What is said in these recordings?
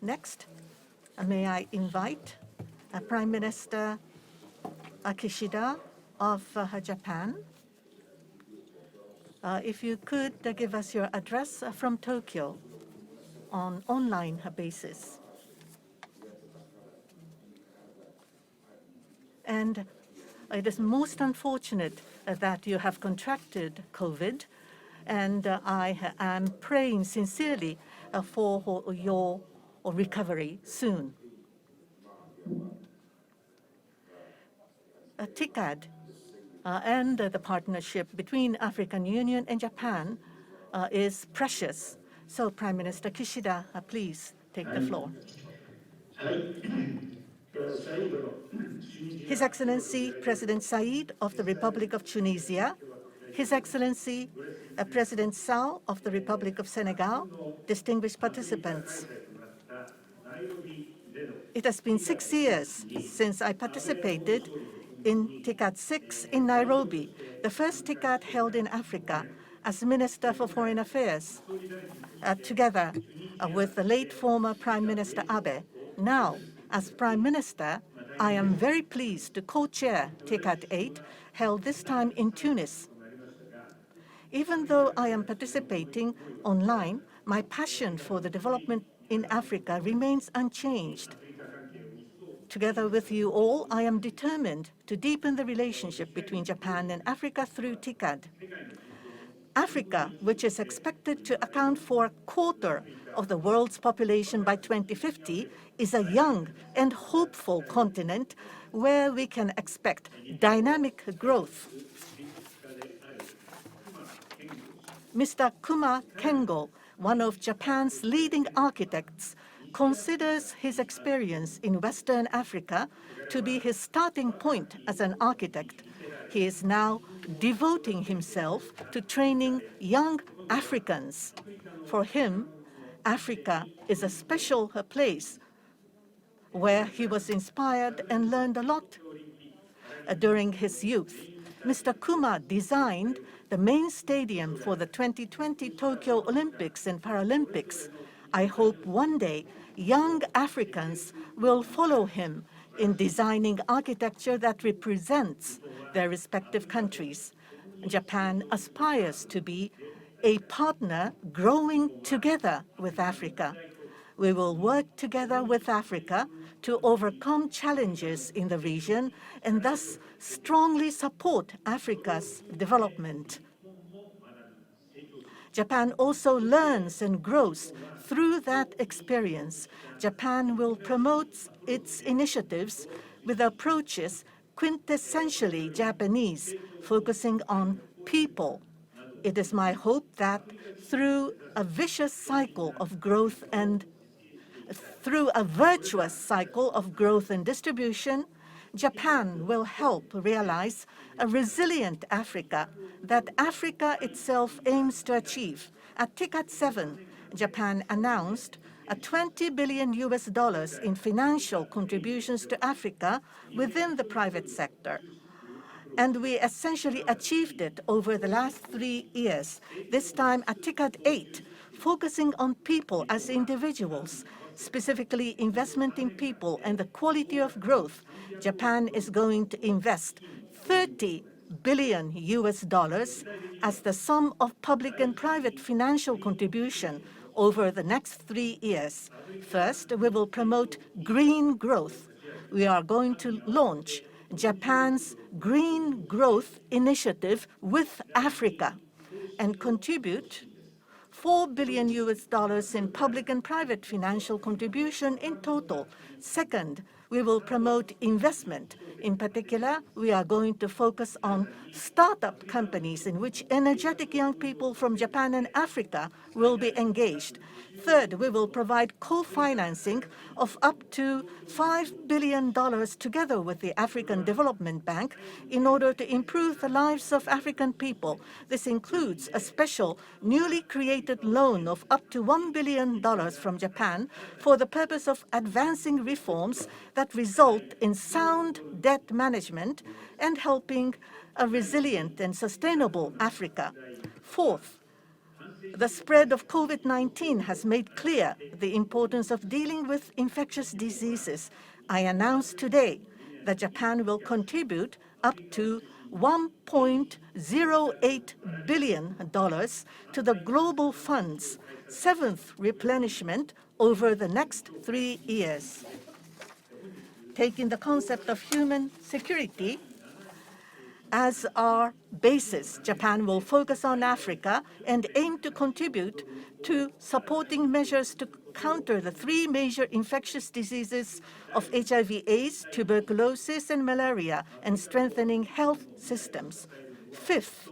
Next, may I invite Prime Minister Kishida of Japan. If you could give us your address from Tokyo on online basis. And it is most unfortunate that you have contracted COVID, and I am praying sincerely for your recovery soon. TICAD and the partnership between African Union and Japan is precious. So, Prime Minister Kishida, please take the floor. His Excellency President Said of the Republic of Tunisia, His Excellency President Sall of the Republic of Senegal, distinguished participants. It has been 6 years since I participated in TICAD 6 in Nairobi, the first TICAD held in Africa as Minister for Foreign Affairs, together with the late former Prime Minister Abe. Now, as Prime Minister, I am very pleased to co-chair TICAD 8, held this time in Tunis. Even though I am participating online, my passion for the development in Africa remains unchanged. Together with you all, I am determined to deepen the relationship between Japan and Africa through TICAD. Africa, which is expected to account for a quarter of the world's population by 2050, is a young and hopeful continent where we can expect dynamic growth. Mr. Kuma Kengo, one of Japan's leading architects, considers his experience in Western Africa to be his starting point as an architect. He is now devoting himself to training young Africans. For him, Africa is a special place where he was inspired and learned a lot during his youth. Mr. Kuma designed the main stadium for the 2020 Tokyo Olympics and Paralympics. I hope one day young Africans will follow him in designing architecture that represents their respective countries. Japan aspires to be a partner growing together with Africa. We will work together with Africa to overcome challenges in the region and thus strongly support Africa's development. Japan also learns and grows through that experience. Japan will promote its initiatives with approaches quintessentially Japanese, focusing on people. It is my hope that through a virtuous cycle of growth and distribution, Japan will help realize a resilient Africa that Africa itself aims to achieve. At TICAD 7, Japan announced a $20 billion in financial contributions to Africa within the private sector. And we essentially achieved it over the last 3 years, this time at TICAD 8, focusing on people as individuals, specifically investment in people and the quality of growth. Japan is going to invest $30 billion as the sum of public and private financial contribution over the next 3 years. First, we will promote green growth. We are going to launch Japan's Green Growth Initiative with Africa and contribute $4 billion in public and private financial contribution in total. Second, we will promote investment. In particular, we are going to focus on startup companies in which energetic young people from Japan and Africa will be engaged. Third, we will provide co-financing of up to $5 billion together with the African Development Bank in order to improve the lives of African people. This includes a special newly created loan of up to $1 billion from Japan for the purpose of advancing reforms that result in sound debt management and helping a resilient and sustainable Africa. Fourth, The spread of COVID-19 has made clear the importance of dealing with infectious diseases. I announce today that Japan will contribute up to $1.08 billion to the Global Fund's seventh replenishment over the next 3 years. Taking the concept of human security as our basis, Japan will focus on Africa and aim to contribute to supporting measures to counter the 3 major infectious diseases of HIV/AIDS, tuberculosis, and malaria, and strengthening health systems. Fifth,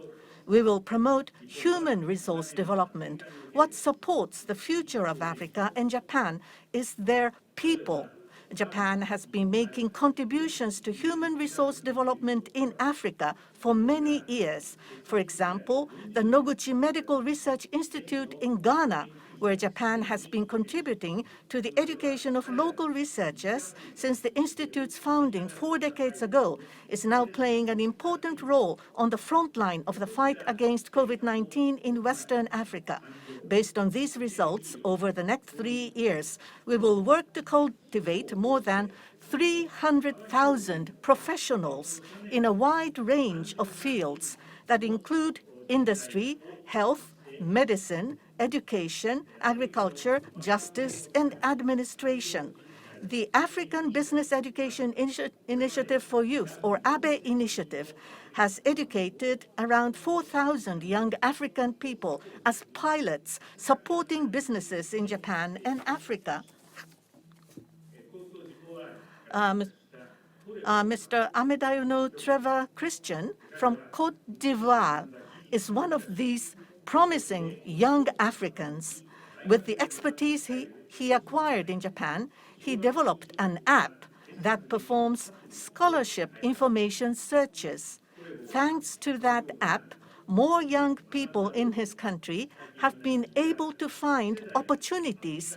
we will promote human resource development. What supports the future of Africa and Japan is their people. Japan has been making contributions to human resource development in Africa for many years. For example, the Noguchi Medical Research Institute in Ghana, where Japan has been contributing to the education of local researchers since the institute's founding 4 decades ago, is now playing an important role on the front line of the fight against COVID-19 in Western Africa. Based on these results, over the next 3 years, we will work to cultivate more than 300,000 professionals in a wide range of fields that include industry, health, medicine, education, agriculture, justice, and administration. The African Business Education Initiative for Youth, or ABE Initiative, has educated around 4,000 young African people as pilots supporting businesses in Japan and Africa. Mr. Amedayuno Trevor Christian from Côte d'Ivoire is one of these promising young Africans. With the expertise he acquired in Japan, he developed an app that performs scholarship information searches. Thanks to that app, more young people in his country have been able to find opportunities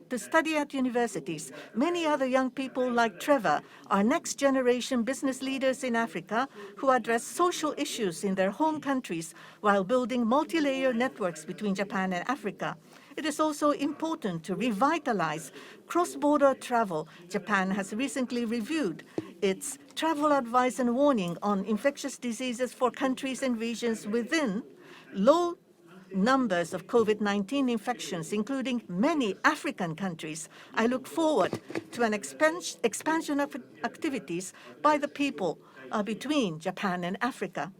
to study at universities. Many other young people like Trevor are next-generation business leaders in Africa who address social issues in their home countries while building multi-layer networks between Japan and Africa. It is also important to revitalize cross-border travel. Japan has recently reviewed its travel advice and warning on infectious diseases for countries and regions within low numbers of COVID-19 infections, including many African countries. I look forward to an expansion of activities by the people between Japan and Africa.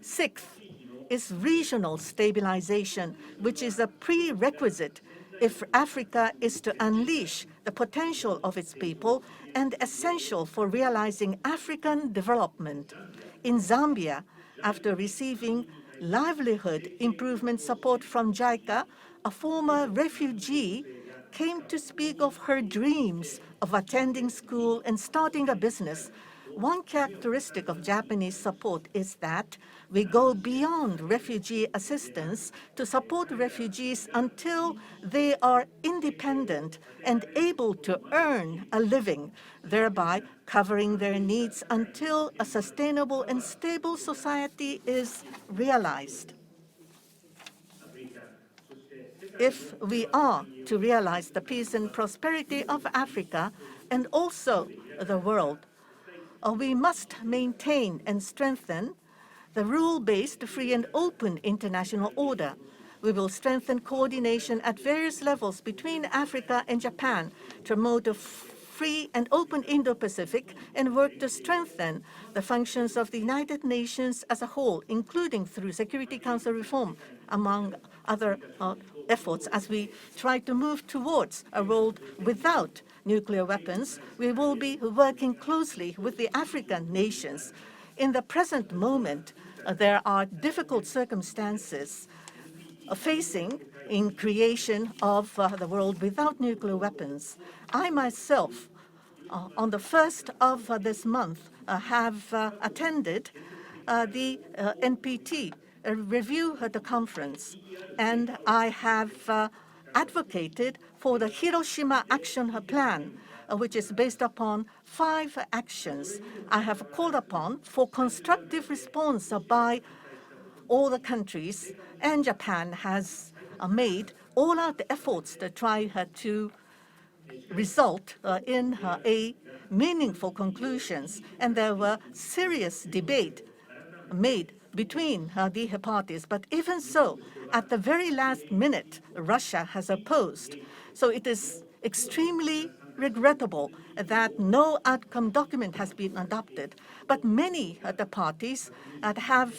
Sixth is regional stabilization, which is a prerequisite if Africa is to unleash the potential of its people and essential for realizing African development. In Zambia, after receiving livelihood improvement support from JICA, a former refugee came to speak of her dreams of attending school and starting a business. One characteristic of Japanese support is that we go beyond refugee assistance to support refugees until they are independent and able to earn a living, thereby covering their needs until a sustainable and stable society is realized. If we are to realize the peace and prosperity of Africa and also the world, we must maintain and strengthen the rule-based, free and open international order. We will strengthen coordination at various levels between Africa and Japan to promote a free and open Indo-Pacific and work to strengthen the functions of the United Nations as a whole, including through Security Council reform, among other efforts. As we try to move towards a world without nuclear weapons, we will be working closely with the African nations. In the present moment, there are difficult circumstances facing in creation of the world without nuclear weapons. I myself, on the 1st of this month, have attended the NPT review at the conference, and I have advocated for the Hiroshima Action Plan, which is based upon 5 actions. I have called upon for constructive response by all the countries, and Japan has made all-out efforts to try to result in a meaningful conclusions. And there were serious debate made between the parties. But even so, at the very last minute, Russia has opposed. So it is extremely regrettable that no outcome document has been adopted. But many of the parties have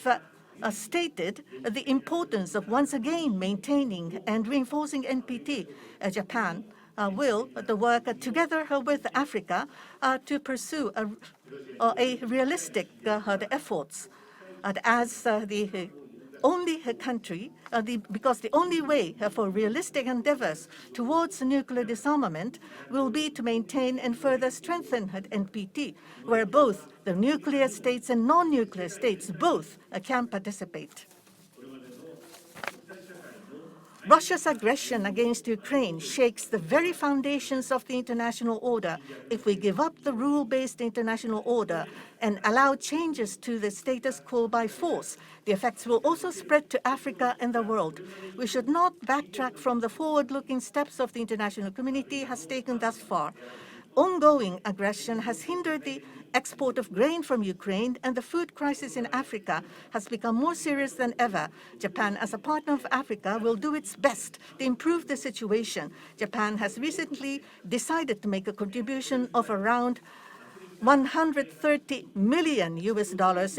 stated the importance of once again maintaining and reinforcing NPT. Japan will work together with Africa to pursue a realistic efforts as the only country, because the only way for realistic endeavors towards nuclear disarmament will be to maintain and further strengthen NPT, where both the nuclear states and non-nuclear states both can participate. Russia's aggression against Ukraine shakes the very foundations of the international order. If we give up the rule-based international order and allow changes to the status quo by force, the effects will also spread to Africa and the world. We should not backtrack from the forward-looking steps of the international community has taken thus far. Ongoing aggression has hindered the export of grain from Ukraine, and the food crisis in Africa has become more serious than ever. Japan, as a partner of Africa, will do its best to improve the situation. Japan has recently decided to make a contribution of around $130 million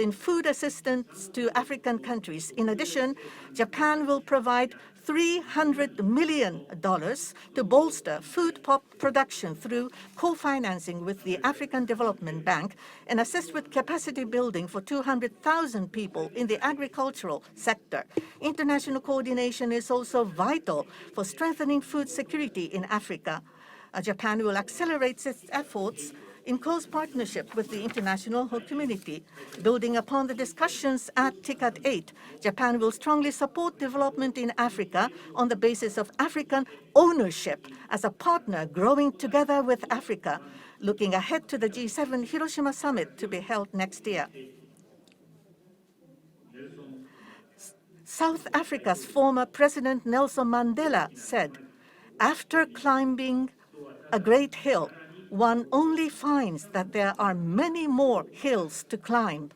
in food assistance to African countries. In addition, Japan will provide $300 million to bolster food production through co-financing with the African Development Bank and assist with capacity building for 200,000 people in the agricultural sector. International coordination is also vital for strengthening food security in Africa. Japan will accelerate its efforts in close partnership with the international community. Building upon the discussions at TICAD 8, Japan will strongly support development in Africa on the basis of African ownership as a partner growing together with Africa, looking ahead to the G7 Hiroshima summit to be held next year. South Africa's former President Nelson Mandela said, "After climbing a great hill, one only finds that there are many more hills to climb."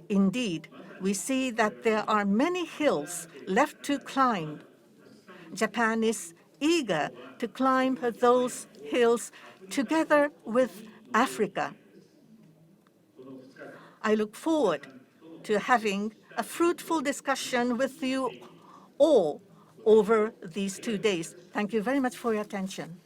Indeed, we see that there are many hills left to climb. Japan is eager to climb those hills together with Africa. I look forward to having a fruitful discussion with you all over these 2 days. Thank you very much for your attention.